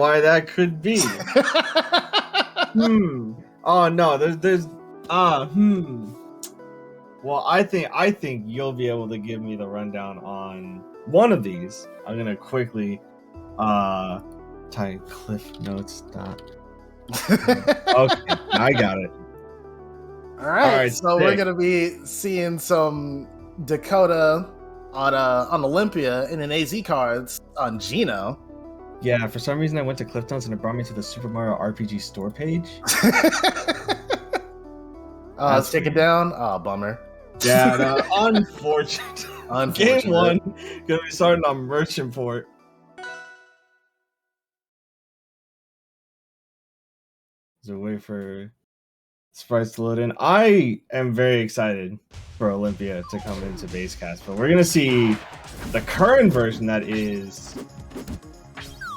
why that could be. Oh no, there's Well, I think you'll be able to give me the rundown on one of these. I'm gonna quickly type Cliff Notes. Okay, I got it. All right, so we're gonna be seeing some Dakota on Olympia and an AZCards on Geno. Yeah, for some reason I went to Cliff Notes and it brought me to the Super Mario RPG store page. Stick it down. Oh, bummer. Yeah, no, unfortunate. Game 1 gonna be starting on Merchant Port. So wait for sprites to load in. I am very excited for Olympia to come into Basecast, but we're gonna see the current version that is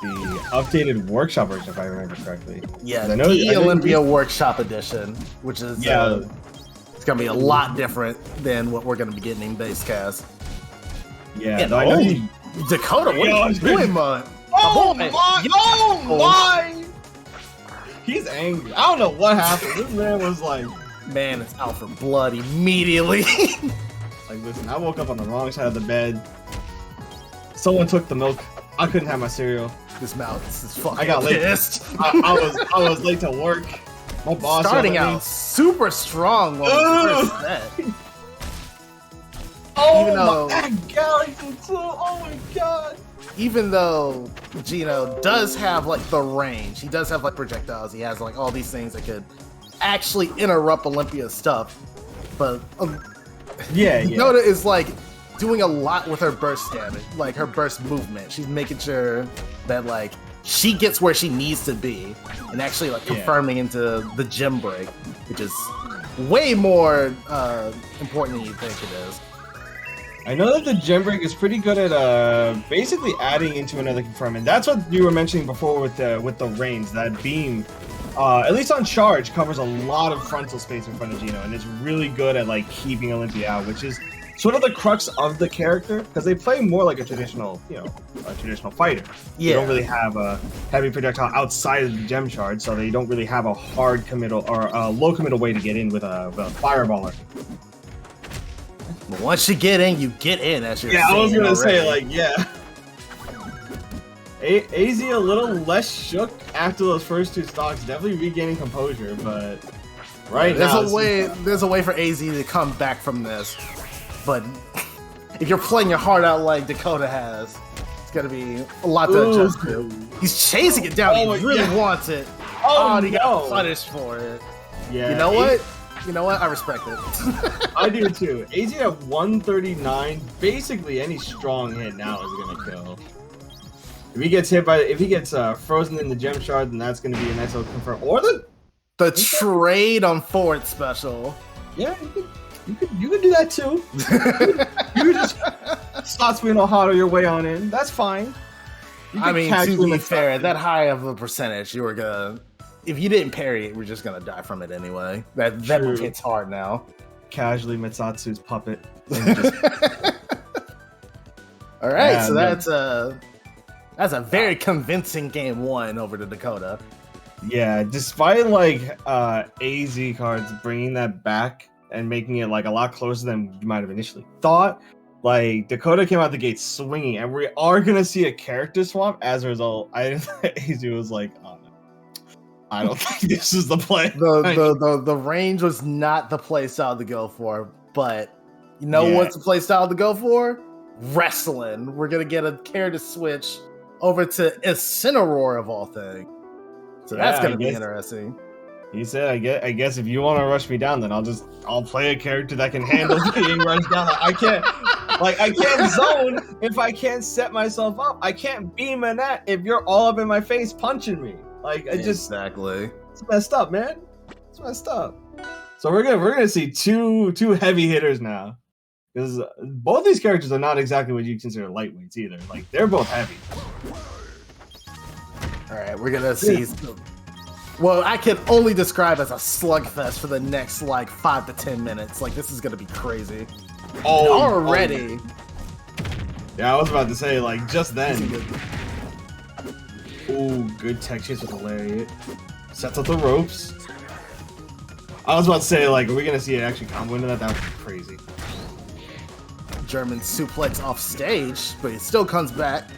the updated workshop version, if I remember correctly. Yeah, the Olympia Workshop Edition, which is it's gonna be a lot different than what we're gonna be getting in Basecast. Yeah, and Dakota, what are you doing, man? Oh my! He's angry. I don't know what happened. This man was like, man, it's out for blood immediately. Like, listen, I woke up on the wrong side of the bed. Someone took the milk. I couldn't have my cereal. This mouth is fucking I got pissed. I was late to work. My boss starting out super strong on the first set. Oh my god! Oh my god! Even though Geno does have like the range, he does have like projectiles, he has like all these things that could actually interrupt Olympia's stuff. But Dakota is like doing a lot with her burst damage, like her burst movement. She's making sure that like she gets where she needs to be, and actually like confirming into the gym break, which is way more important than you think it is. I know that the gem break is pretty good at basically adding into another confirm, and that's what you were mentioning before with the range. That beam, at least on charge, covers a lot of frontal space in front of Geno, and it's really good at like keeping Olympia out, which is sort of the crux of the character, because they play more like a traditional fighter. Yeah. They don't really have a heavy projectile outside of the gem charge, so they don't really have a hard committal or a low committal way to get in with a fireballer. But once you get in, you get in. As you're I was gonna say, like, AZ a little less shook after those first two stocks, definitely regaining composure, but there's a way for AZ to come back from this. But if you're playing your heart out like Dakota has, it's gonna be a lot to adjust to. He's chasing it down. He really wants it. And he got punished for it. Yeah. You know what? I respect it. I do too. AZ at 139, basically any strong hit now is gonna kill. If he gets frozen in the gem shard, then that's gonna be a nice little confirm. Or the trade on forward special. Yeah, you could do that too. you could just slot spin Ohio your way on in. That's fine. I mean, to be fair, that high of a percentage, you were gonna. If you didn't parry it, we're just gonna die from it anyway. That move hits hard now. Casually Mitsatsu's puppet. All right, so that's a very convincing game 1 over to Dakota. Yeah, despite like AZCards bringing that back and making it like a lot closer than you might have initially thought, like Dakota came out the gate swinging, and we are gonna see a character swap as a result. AZ was like, oh no, I don't think this is the play. The range was not the play style to go for, but you know what's the play style to go for? Wrestling. We're gonna get a character switch over to Incineroar of all things. So that's gonna be interesting. He said, I guess if you want to rush me down, then I'll play a character that can handle being rushed down. I can't zone if I can't set myself up. I can't beam a net if you're all up in my face punching me. Like exactly. It's messed up, man. It's messed up. So we're gonna see two heavy hitters now, because both these characters are not exactly what you consider lightweights either. Like, they're both heavy. All right, we're gonna see. Well, I can only describe as a slugfest for the next like 5 to 10 minutes. Like, this is gonna be crazy. Already. Yeah, I was about to say, like, just then. Ooh, good tech chase with a lariat. Sets up the ropes. I was about to say, like, are we gonna see it actually combo into that? That would be crazy. German suplex off stage, but it still comes back.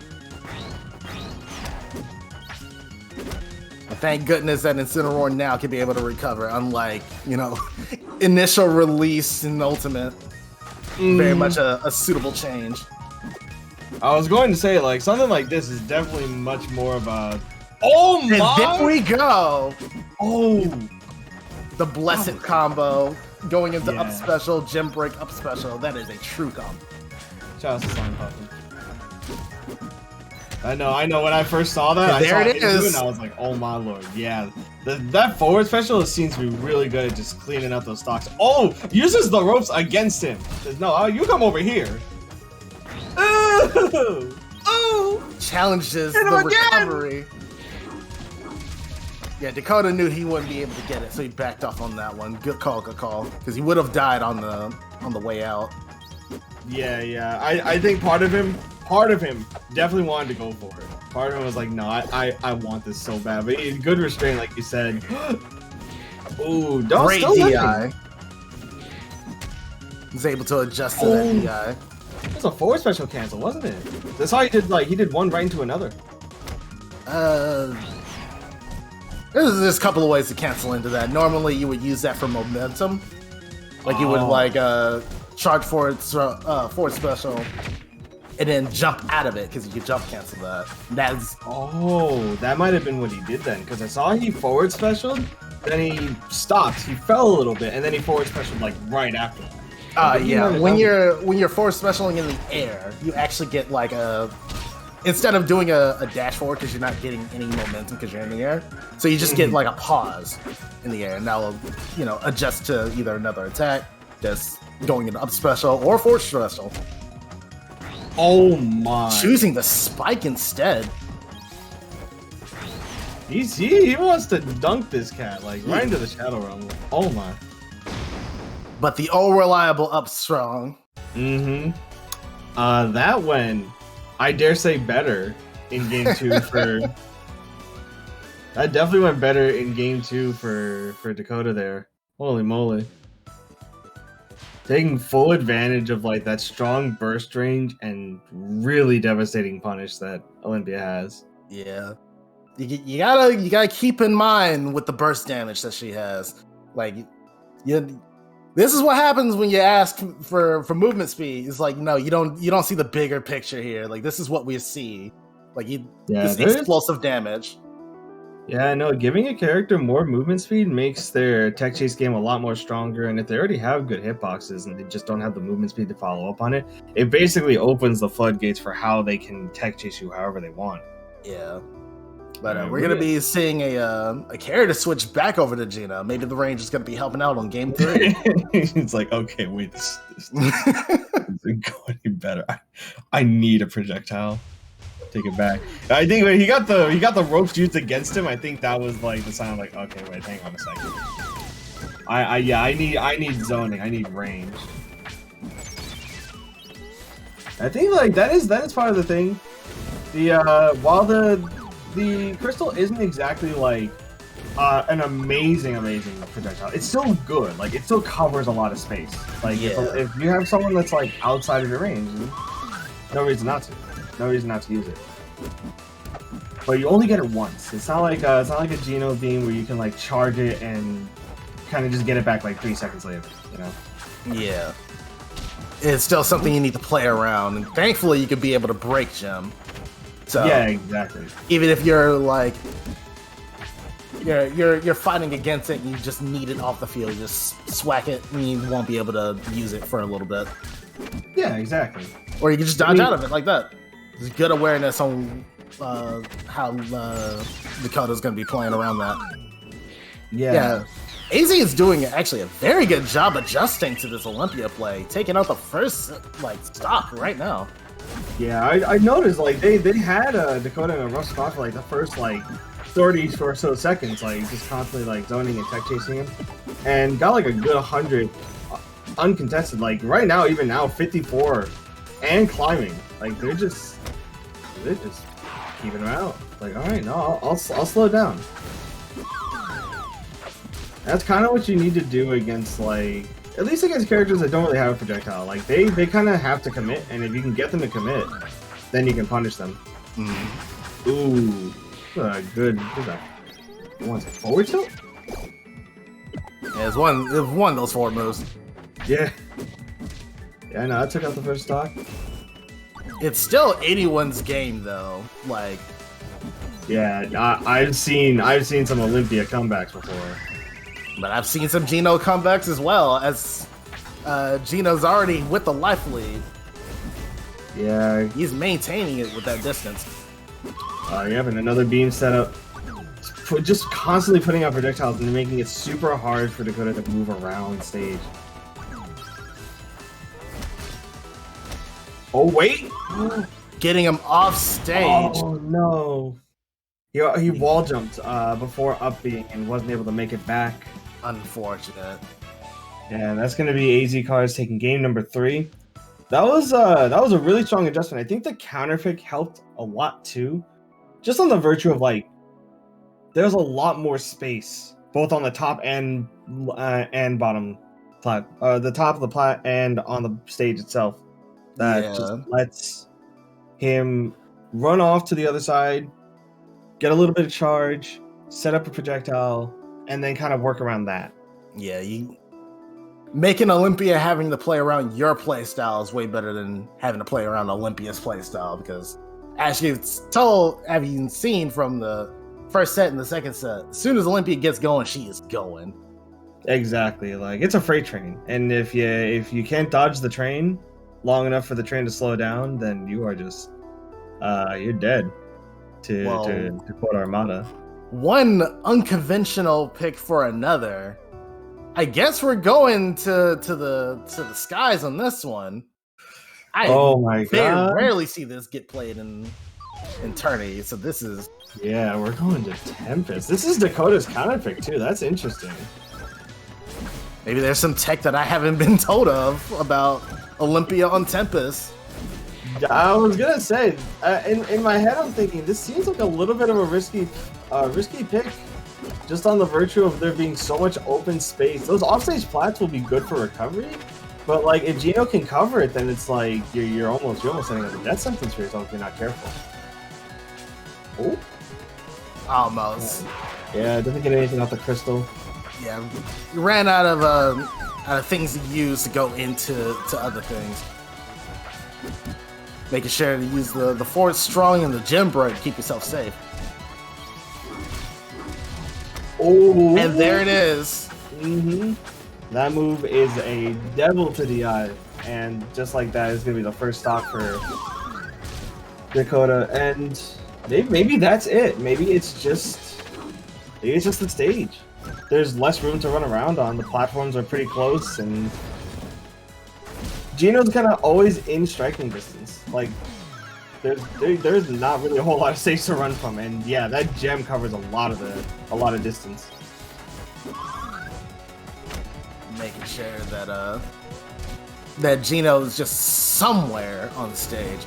Thank goodness that Incineroar now can be able to recover, unlike, you know, initial release in Ultimate. Very much a suitable change. I was going to say, like, something like this is definitely much more about... Oh my! And there we go! Oh! The blessed combo, going into up special, gem break up special. That is a true combo. Shout out to Slime Puffin. I know. When I first saw that, I saw it and I was like, "Oh my lord, yeah!" That forward special seems to be really good at just cleaning up those stocks. Oh, uses the ropes against him. Says, "No, you come over here." Ooh! Ooh! Challenges the recovery. Yeah, Dakota knew he wouldn't be able to get it, so he backed off on that one. Good call, because he would have died on the way out. Yeah. I think part of him definitely wanted to go for it. Part of him was like, no, I want this so bad. But good restraint, like you said. Ooh, don't great DI. He's able to adjust to that DI. It was a forward special cancel, wasn't it? That's how he did one right into another. There's a couple of ways to cancel into that. Normally, you would use that for momentum. Like, you would, like, charge forward special, and then jump out of it, because you could jump cancel that. That might have been what he did then, because I saw he forward specialed, then he stopped, he fell a little bit, and then he forward specialed, like, right after that. Yeah, when you're forward specialing in the air, you actually get, like, instead of doing a dash forward, because you're not getting any momentum because you're in the air, so you just get like a pause in the air, and that will, you know, adjust to either another attack, just going into up special or forward special. Oh my! Choosing the spike instead. He wants to dunk this cat like right into the Shadow Realm. Oh my! But the all-reliable up strong. That went, I dare say, better in game 2 for. That definitely went better in game 2 for Dakota there. Holy moly! Taking full advantage of like that strong burst range and really devastating punish that Olympia has. Yeah, you gotta keep in mind with the burst damage that she has. Like, this is what happens when you ask for movement speed. It's like, no, you don't see the bigger picture here. Like, this is what we see. Like, this explosive damage. Yeah, no, giving a character more movement speed makes their tech chase game a lot more stronger, and if they already have good hitboxes and they just don't have the movement speed to follow up on it, it basically opens the floodgates for how they can tech chase you however they want. Yeah. But we're going to be seeing a character switch back over to Geno. Maybe the range is going to be helping out on game 3. It's like, okay, wait, this doesn't go any better. I need a projectile. Take it back. I think when he got the ropes used against him, I think that was like the sign of like, okay, wait, hang on a second. I need zoning. I need range. I think like that is part of the thing. While the crystal isn't exactly like an amazing projectile, it's still good. Like, it still covers a lot of space. Like, if you have someone that's like outside of your range, no reason not to. No reason not to use it. But you only get it once. It's not like a Geno beam where you can like charge it and kind of just get it back like 3 seconds later. You know? Yeah. It's still something you need to play around, and thankfully you could be able to break gem. So yeah, exactly. Even if you're like you're fighting against it and you just need it off the field, you just swack it and you won't be able to use it for a little bit. Yeah, exactly. Or you can just dodge out of it like that. There's good awareness on how Dakota's going to be playing around that. Yeah. AZ is doing actually a very good job adjusting to this Olympia play, taking out the first like stock right now. Yeah, I noticed like they had Dakota in a rough spot for like the first like 30 or so seconds, like just constantly like zoning and tech chasing him, and got like a good 100 uncontested. Like right now, even now, 54 and climbing. Like they're just keeping him out. Like, all right, no, I'll slow down. That's kind of what you need to do against, like, at least against characters that don't really have a projectile. Like, they kind of have to commit, and if you can get them to commit, then you can punish them. Ooh, good. What's that? You want a forward tilt? Yeah, it's one of those forward moves. Yeah. Yeah, no, I took out the first stock. It's still 81's game though. Like, yeah, I've seen some Olympia comebacks before. But I've seen some Geno comebacks as well, as Geno's already with the life lead. Yeah. He's maintaining it with that distance. You have another beam setup. Just constantly putting out projectiles and making it super hard for Dakota to move around stage. Oh, wait! Getting him off stage. Oh, no. He wall jumped before up being and wasn't able to make it back. Unfortunate. And that's going to be AZCards taking game number 3. That was a really strong adjustment. I think the counter pick helped a lot too. Just on the virtue of, like, there's a lot more space both on the top and bottom plat, the top of the plat and on the stage itself. That just lets him run off to the other side, get a little bit of charge, set up a projectile, and then kind of work around that. Yeah, you making Olympia having to play around your playstyle is way better than having to play around Olympia's playstyle, because as you've seen from the first set and the second set, as soon as Olympia gets going, she is going. Exactly. Like, it's a freight train, and if you can't dodge the train long enough for the train to slow down, then you are just you're dead. To quote Armada. One unconventional pick for another. I guess we're going to the skies on this one. Oh my god! Rarely see this get played in tourney, so this is. Yeah, we're going to Tempest. This is Dakota's counter pick too. That's interesting. Maybe there's some tech that I haven't been told of about Olympia on Tempest. I was gonna say, in my head, I'm thinking this seems like a little bit of a risky pick, just on the virtue of there being so much open space. Those offstage plats will be good for recovery, but like if Geno can cover it, then it's like you're almost setting up a death sentence for yourself if you're not careful. Oh, almost. Yeah, doesn't get anything off the crystal. Yeah, you ran out of things to use to go into other things. Making sure to use the forward strong and the gem break to keep yourself safe. Oh, and there it is. Mm-hmm. That move is a devil to the eye, and just like that is gonna be the first stock for Dakota. And maybe that's it. Maybe it's just the stage. There's less room to run around on. The platforms are pretty close, and Geno's kind of always in striking distance. Like, there's not really a whole lot of stage to run from, and yeah, that gem covers a lot of distance. Making sure that Geno is just somewhere on the stage.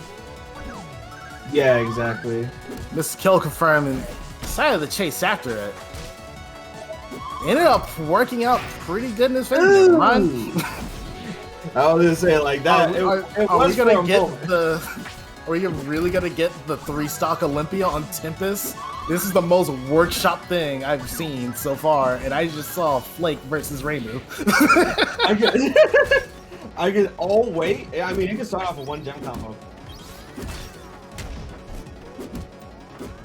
Yeah, exactly. Mr. Kill confirmed and decided to chase after it. Ended up working out pretty good in his favor. I was gonna say, like, that. Are we really gonna get the 3-stock Olympia on Tempest? This is the most workshop thing I've seen so far, and I just saw Flake versus Rainbow. I could. Oh wait, I mean, it can start off with one gem combo.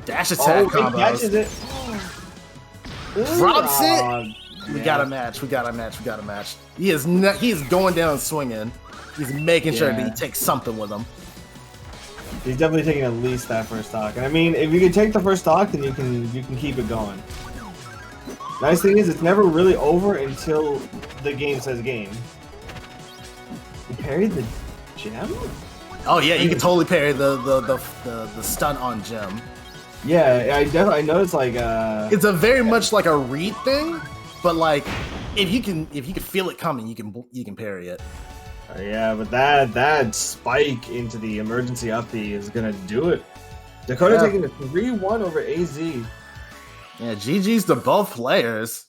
Dash attack combos. He catches it. Drops it. We got a match. He is going down and swinging. He's making sure that he takes something with him. He's definitely taking at least that first stock. And I mean, if you can take the first stock, then you can keep it going. Nice thing is, it's never really over until the game says game. You parried the gem? Oh yeah, you can totally parry the stun on gem. Yeah, I noticed, like, it's a very much like a read thing, but like if you can feel it coming, you can parry it. Yeah, but that spike into the emergency up B is gonna do it. Dakota Yeah. taking a 3-1 over AZ. Yeah, GG's to both players.